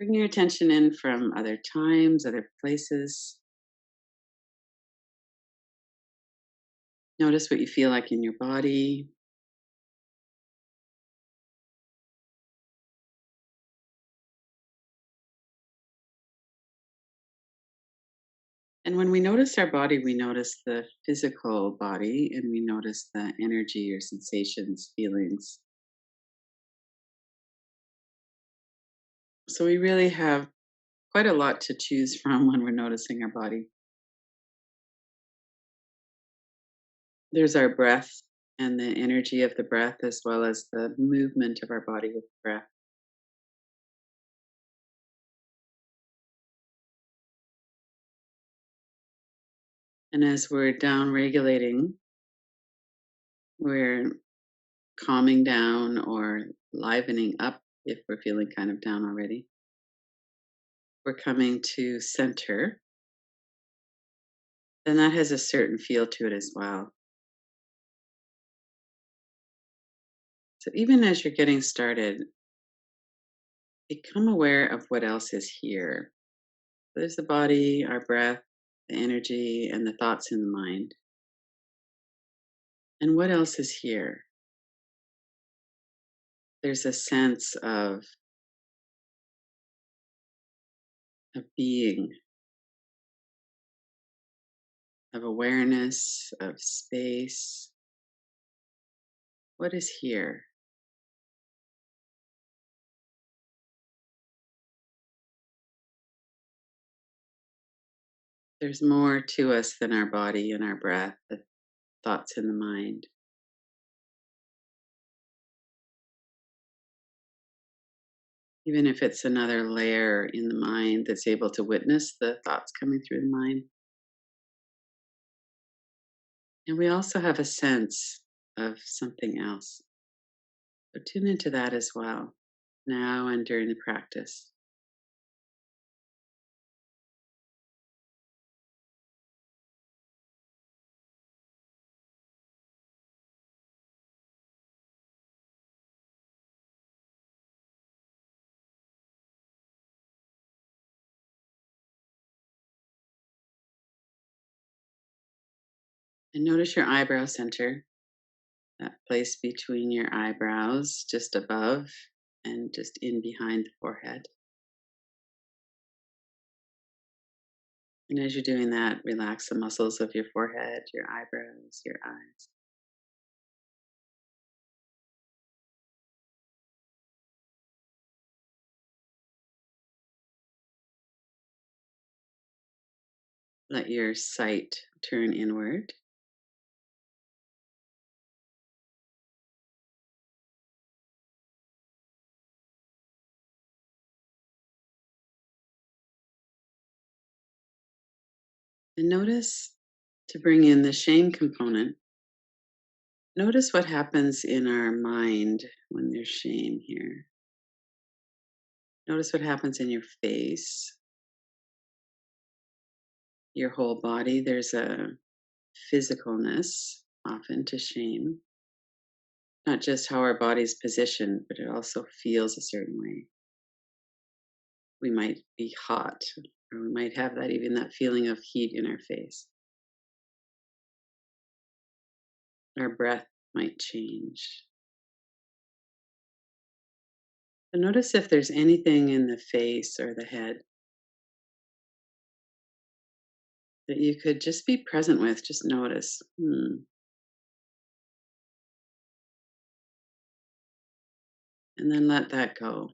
Bring your attention in from other times, other places. Notice what you feel like in your body. And when we notice our body, we notice the physical body and we notice the energy or sensations, feelings. So we really have quite a lot to choose from when we're noticing our body. There's our breath and the energy of the breath, as well as the movement of our body with breath. And as we're down regulating, we're calming down or livening up if we're feeling kind of down already. We're coming to center, then that has a certain feel to it as well. So even as you're getting started, become aware of what else is here. There's the body, our breath, the energy, and the thoughts in the mind. And what else is here? There's a sense of being, of awareness, of space. What is here? There's more to us than our body and our breath, the thoughts in the mind. Even if it's another layer in the mind that's able to witness the thoughts coming through the mind. And we also have a sense of something else. So tune into that as well, now and during the practice. And notice your eyebrow center, that place between your eyebrows, just above and just in behind the forehead. And as you're doing that, relax the muscles of your forehead, your eyebrows, your eyes. Let your sight turn inward. And notice, to bring in the shame component, notice what happens in our mind when there's shame here. Notice what happens in your face, your whole body. There's a physicalness often to shame, not just how our body's positioned, but it also feels a certain way. We might be hot, or we might have that even that feeling of heat in our face. Our breath might change. But notice if there's anything in the face or the head that you could just be present with, just notice. And then let that go.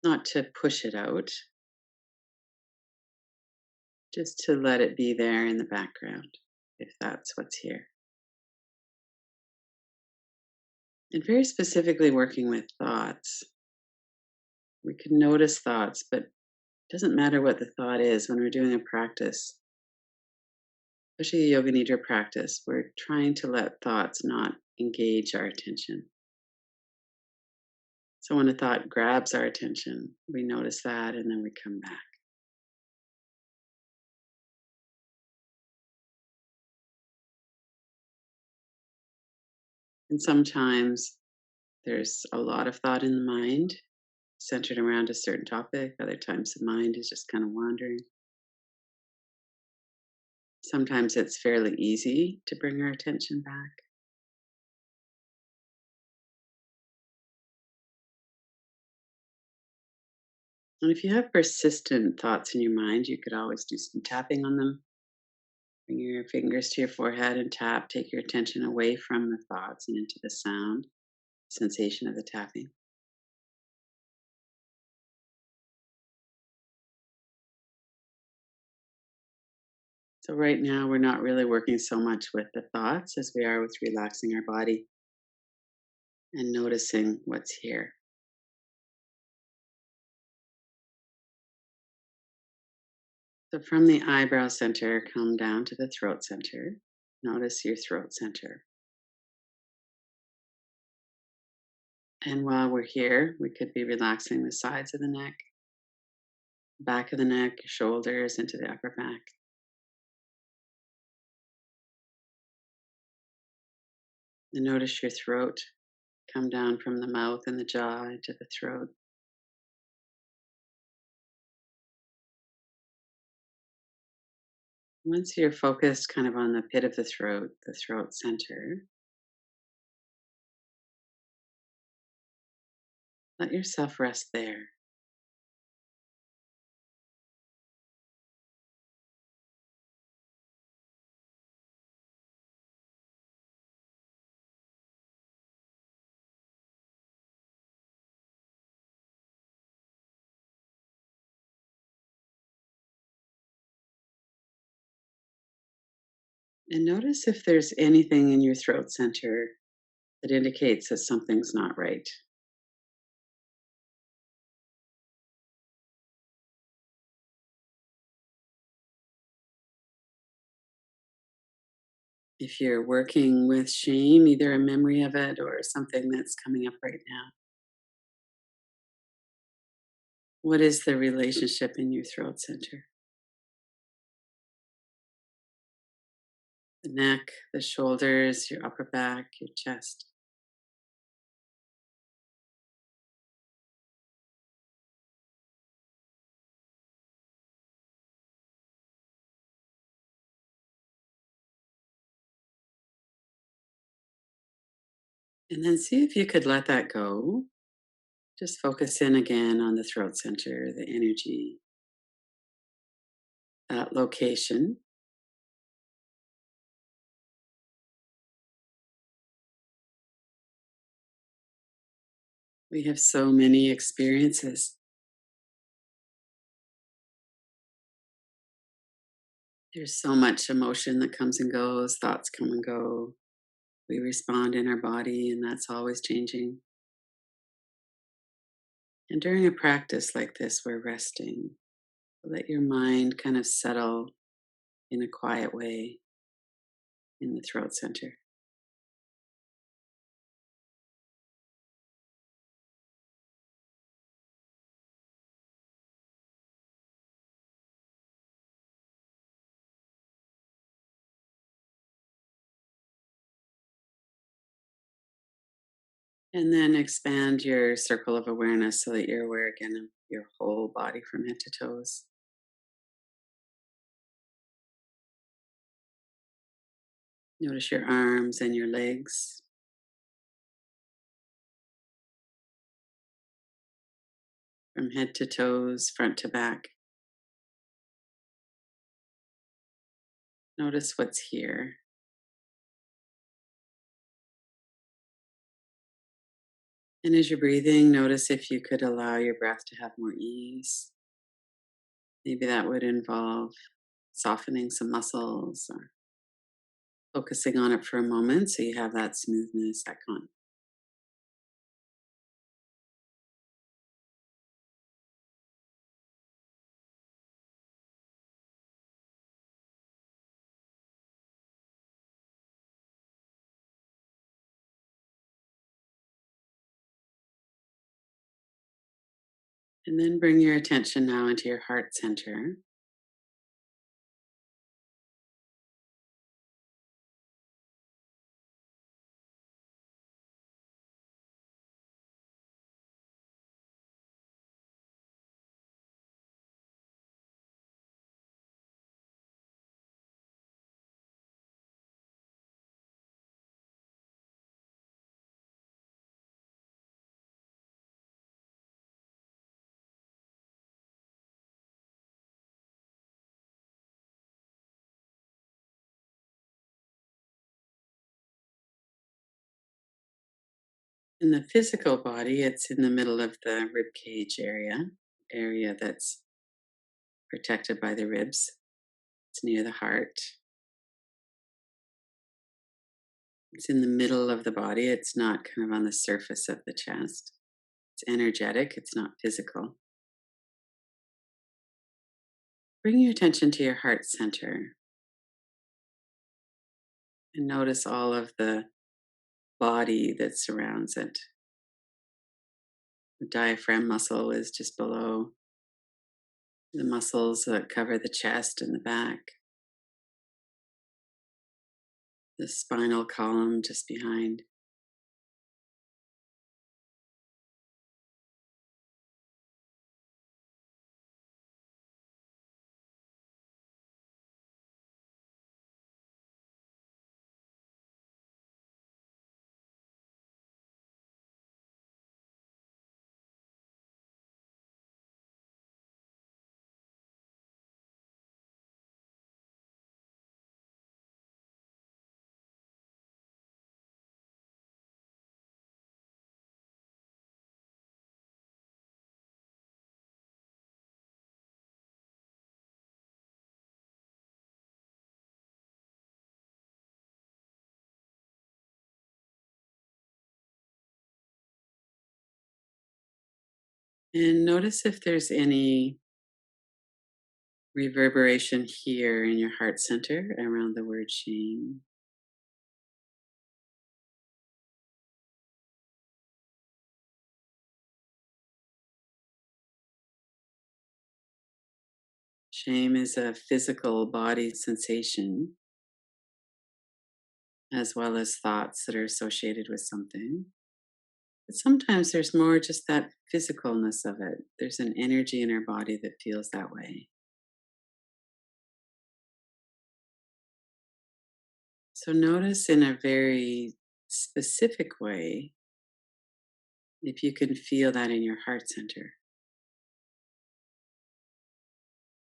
Not to push it out, just to let it be there in the background, if that's what's here. And very specifically working with thoughts. We can notice thoughts, but it doesn't matter what the thought is when we're doing a practice, especially a Yoga Nidra practice. We're trying to let thoughts not engage our attention. So when a thought grabs our attention, we notice that and then we come back. And sometimes there's a lot of thought in the mind, centered around a certain topic. Other times the mind is just kind of wandering. Sometimes it's fairly easy to bring our attention back. And if you have persistent thoughts in your mind, you could always do some tapping on them. Bring your fingers to your forehead and tap. Take your attention away from the thoughts and into the sound, sensation of the tapping. So, right now, we're not really working so much with the thoughts as we are with relaxing our body and noticing what's here. So, from the eyebrow center, come down to the throat center. Notice your throat center. And while we're here, we could be relaxing the sides of the neck, back of the neck, your shoulders into the upper back. And notice your throat come down from the mouth and the jaw into the throat. Once you're focused kind of on the pit of the throat center, let yourself rest there. And notice if there's anything in your throat center that indicates that something's not right. If you're working with shame, either a memory of it or something that's coming up right now, what is the relationship in your throat center? The neck, the shoulders, your upper back, your chest. And then see if you could let that go. Just focus in again on the throat center, the energy, that location. We have so many experiences. There's so much emotion that comes and goes, thoughts come and go. We respond in our body, and that's always changing. And during a practice like this, we're resting. Let your mind kind of settle in a quiet way in the throat center. And then expand your circle of awareness so that you're aware again of your whole body from head to toes. Notice your arms and your legs, from head to toes, front to back. Notice what's here. And as you're breathing, notice if you could allow your breath to have more ease. Maybe that would involve softening some muscles or focusing on it for a moment so you have that smoothness, that con. And then bring your attention now into your heart center. In the physical body, it's in the middle of the rib cage area that's protected by the ribs. It's near the heart. It's in the middle of the body. It's not kind of on the surface of the chest. It's energetic, it's not physical. Bring your attention to your heart center and notice all of the body that surrounds it. The diaphragm muscle is just below the muscles that cover the chest and the back. The spinal column just behind. And notice if there's any reverberation here in your heart center around the word shame. Shame is a physical body sensation as well as thoughts that are associated with something. But sometimes there's more just that physicalness of it. There's an energy in our body that feels that way. So notice in a very specific way if you can feel that in your heart center.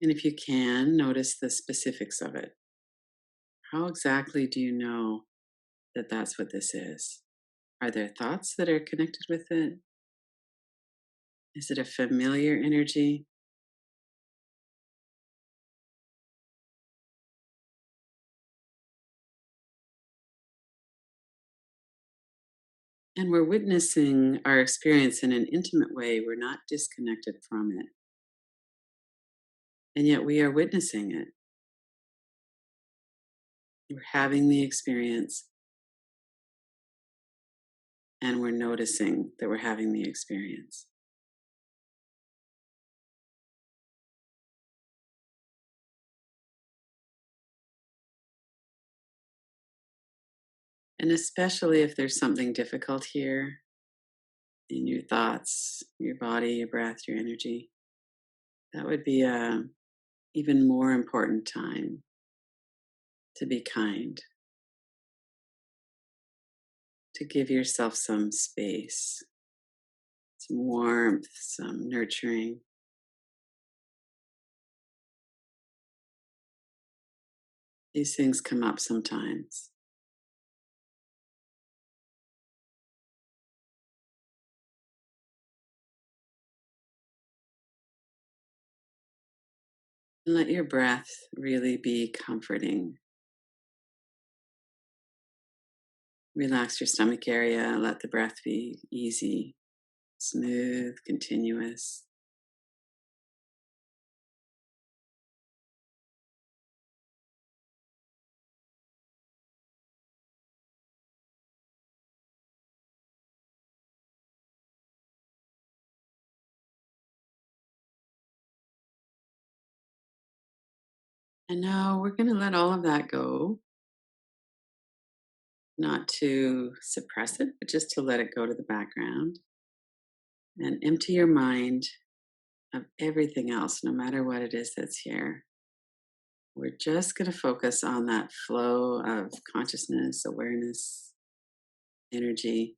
And if you can, notice the specifics of it. How exactly do you know that that's what this is? Are there thoughts that are connected with it? Is it a familiar energy? And we're witnessing our experience in an intimate way. We're not disconnected from it. And yet we are witnessing it. We're having the experience and we're noticing that we're having the experience. And especially if there's something difficult here in your thoughts, your body, your breath, your energy, that would be a even more important time to be kind, to give yourself some space, some warmth, some nurturing. These things come up sometimes. And let your breath really be comforting. Relax your stomach area. Let the breath be easy, smooth, continuous. And now we're going to let all of that go, not to suppress it, but just to let it go to the background and empty your mind of everything else, no matter what it is that's here. We're just going to focus on that flow of consciousness, awareness, energy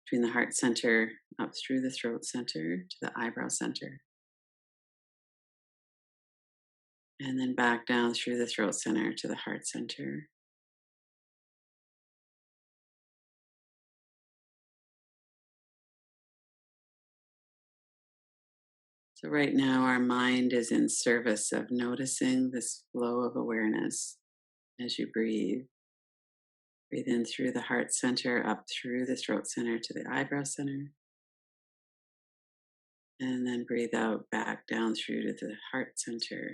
between the heart center up through the throat center to the eyebrow center, and then back down through the throat center to the heart center. So, right now, our mind is in service of noticing this flow of awareness as you breathe. Breathe in through the heart center, up through the throat center to the eyebrow center. And then breathe out back down through to the heart center.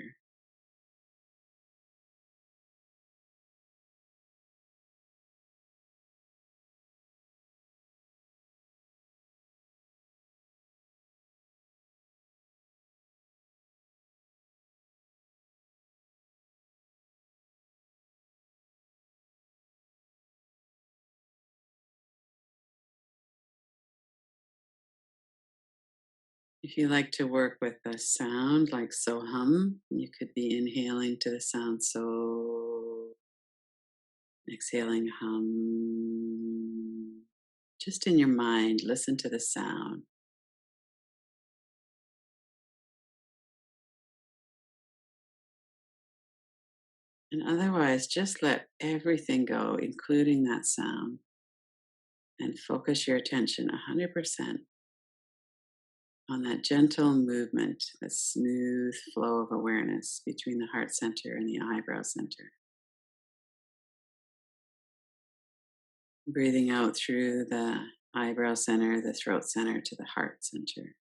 If you like to work with a sound like so hum, you could be inhaling to the sound so, exhaling hum. Just in your mind, listen to the sound. And otherwise, just let everything go, including that sound, and focus your attention 100% on that gentle movement, that smooth flow of awareness between the heart center and the eyebrow center. Breathing out through the eyebrow center, the throat center to the heart center.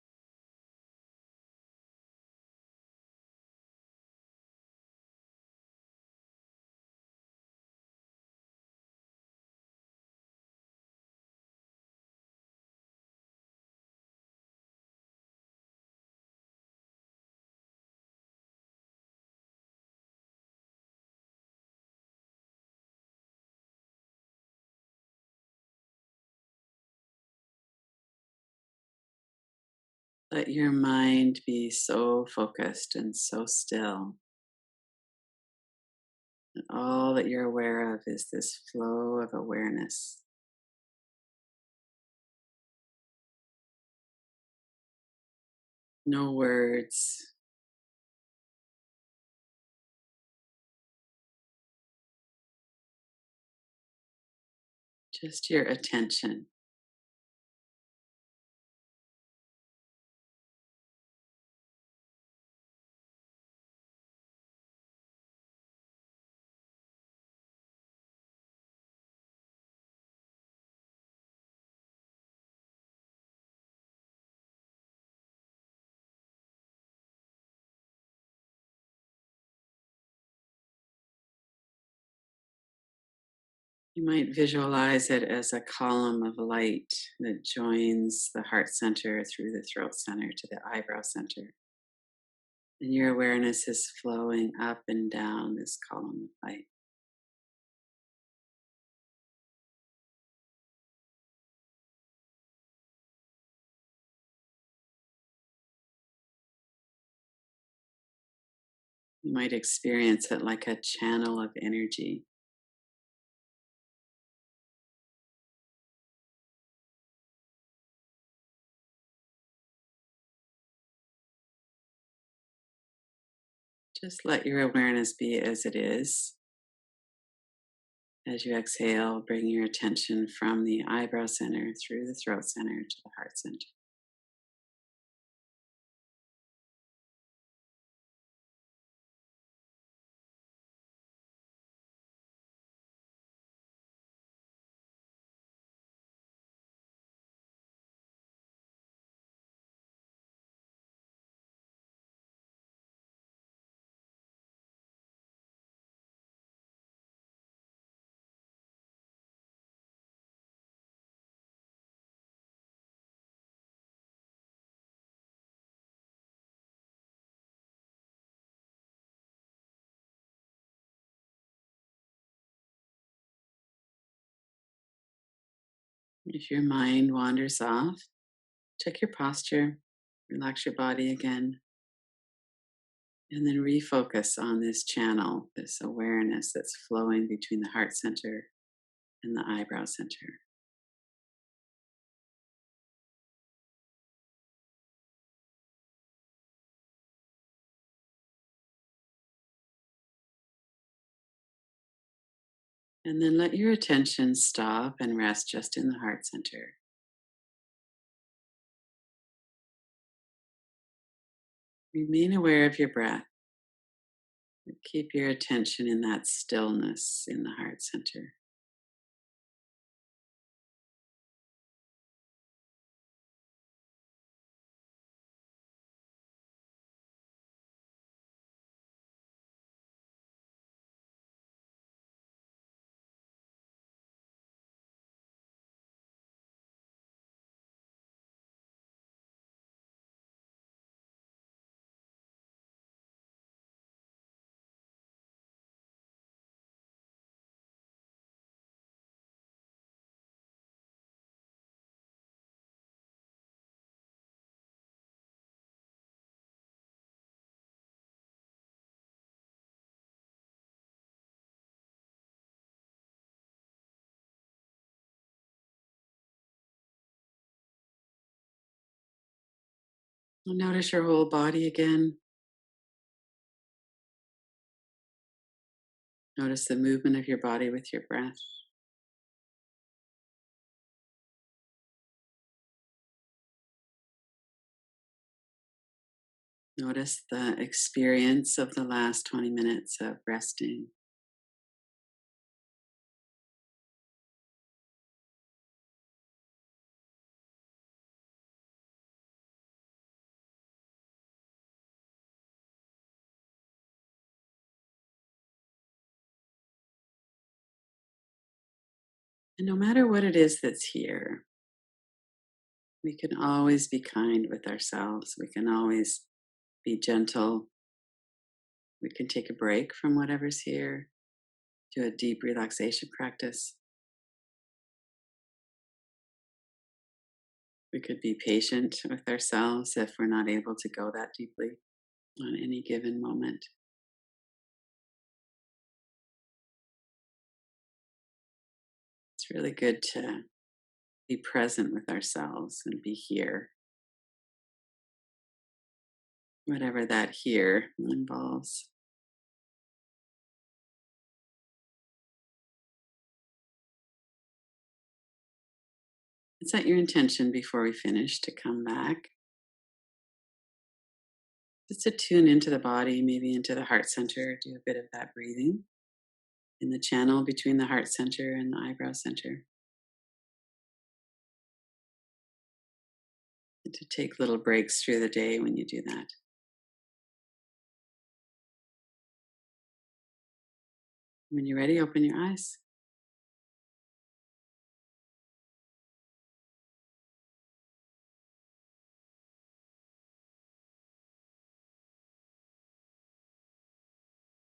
Let your mind be so focused and so still that all that you're aware of is this flow of awareness. No words, just your attention. You might visualize it as a column of light that joins the heart center through the throat center to the eyebrow center. And your awareness is flowing up and down this column of light. You might experience it like a channel of energy. Just let your awareness be as it is. As you exhale, bring your attention from the eyebrow center through the throat center to the heart center. If your mind wanders off, check your posture, relax your body again, and then refocus on this channel, this awareness that's flowing between the heart center and the eyebrow center. And then let your attention stop and rest just in the heart center. Remain aware of your breath. Keep your attention in that stillness in the heart center. Notice your whole body again. Notice the movement of your body with your breath. Notice the experience of the last 20 minutes of resting. And no matter what it is that's here, we can always be kind with ourselves. We can always be gentle. We can take a break from whatever's here, do a deep relaxation practice. We could be patient with ourselves if we're not able to go that deeply on any given moment. It's really good to be present with ourselves and be here, whatever that here involves. Set your intention before we finish to come back. Just to tune into the body, maybe into the heart center, do a bit of that breathing in the channel between the heart center and the eyebrow center. And to take little breaks through the day when you do that. When you're ready, open your eyes.